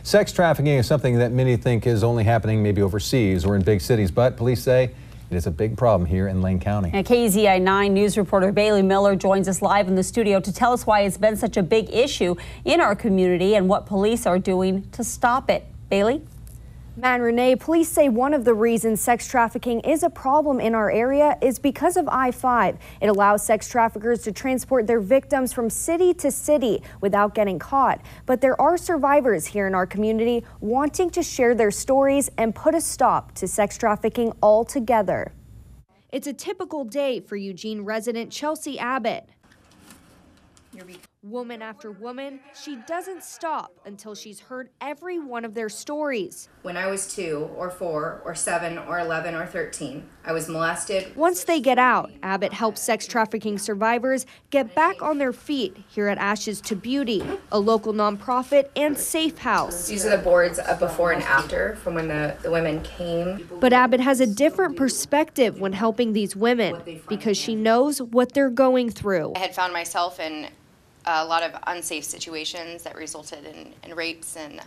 Sex trafficking is something that many think is only happening maybe overseas or in big cities, but police say it is a big problem here in Lane County. And KEZI 9 news reporter Bailey Miller joins us live in the studio to tell us why it's been such a big issue in our community and what police are doing to stop it. Bailey? Matt and Renee, police say one of the reasons sex trafficking is a problem in our area is because of I-5. It allows sex traffickers to transport their victims from city to city without getting caught. But there are survivors here in our community wanting to share their stories and put a stop to sex trafficking altogether. It's a typical day for Eugene resident Chelsea Abbott. Woman after woman, she doesn't stop until she's heard every one of their stories. When I was 2 or 4 or 7 or 11 or 13, I was molested. Once they get out, Abbott helps sex trafficking survivors get back on their feet here at Ashes to Beauty, a local nonprofit and safe house. These are the boards of before and after from when the women came. But Abbott has a different perspective when helping these women because she knows what they're going through. I had found myself in a lot of unsafe situations that resulted in rapes and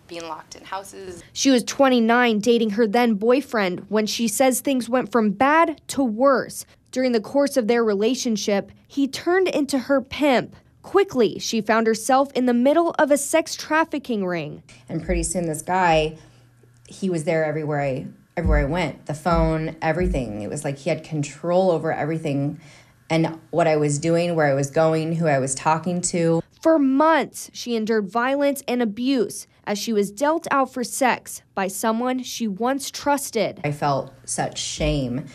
being locked in houses. She was 29 dating her then boyfriend when she says things went from bad to worse. During the course of their relationship, he turned into her pimp. Quickly, she found herself in the middle of a sex trafficking ring. And pretty soon this guy, he was there everywhere I went. The phone, everything. It was like he had control over everything. And what I was doing, where I was going, who I was talking to. For months, she endured violence and abuse as she was dealt out for sex by someone she once trusted. I felt such shame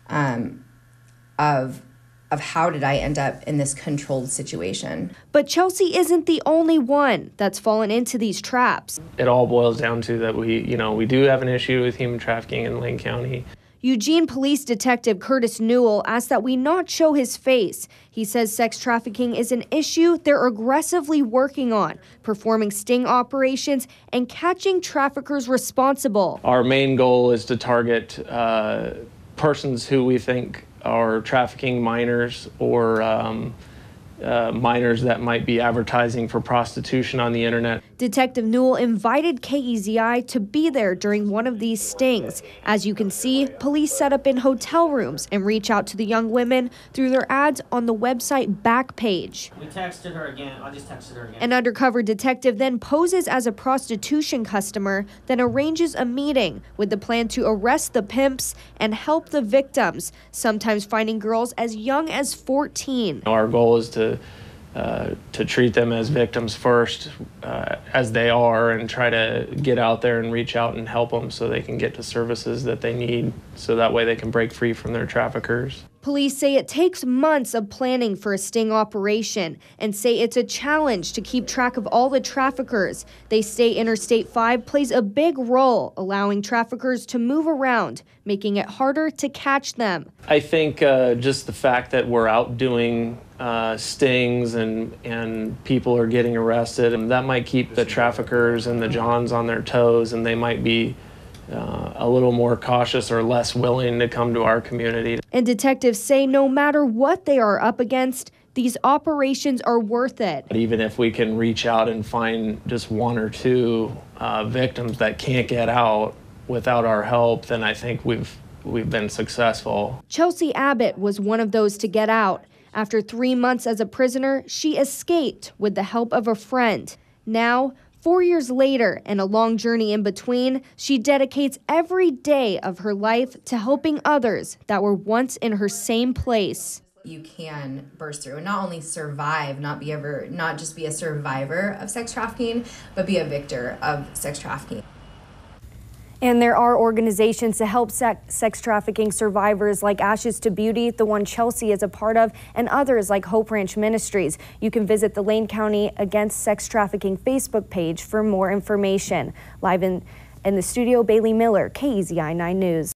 of how did I end up in this controlled situation. But Chelsea isn't the only one that's fallen into these traps. It all boils down to that we do have an issue with human trafficking in Lane County. Eugene Police Detective Curtis Newell asked that we not show his face. He says sex trafficking is an issue they're aggressively working on, performing sting operations and catching traffickers responsible. Our main goal is to target persons who we think are trafficking minors or minors that might be advertising for prostitution on the internet. Detective Newell invited KEZI to be there during one of these stings. As you can see, police set up in hotel rooms and reach out to the young women through their ads on the website back page. We texted her again. I just texted her again. An undercover detective then poses as a prostitution customer, then arranges a meeting with the plan to arrest the pimps and help the victims, sometimes finding girls as young as 14. Our goal is to treat them as victims first, as they are, and try to get out there and reach out and help them so they can get the services that they need, so that way they can break free from their traffickers. Police say it takes months of planning for a sting operation and say it's a challenge to keep track of all the traffickers. They say Interstate 5 plays a big role, allowing traffickers to move around, making it harder to catch them. I think just the fact that we're out doing stings and people are getting arrested, and that might keep the traffickers and the Johns on their toes, and they might be a little more cautious or less willing to come to our community. And detectives say no matter what they are up against, these operations are worth it. Even if we can reach out and find just 1 or 2 victims that can't get out without our help, then I think we've been successful. Chelsea Abbott was one of those to get out. After 3 months as a prisoner, she escaped with the help of a friend. Now, 4 years later and a long journey in between, she dedicates every day of her life to helping others that were once in her same place. You can burst through and not only survive, not just be a survivor of sex trafficking, but be a victor of sex trafficking. And there are organizations to help sex trafficking survivors like Ashes to Beauty, the one Chelsea is a part of, and others like Hope Ranch Ministries. You can visit the Lane County Against Sex Trafficking Facebook page for more information. Live in the studio, Bailey Miller, KEZI 9 News.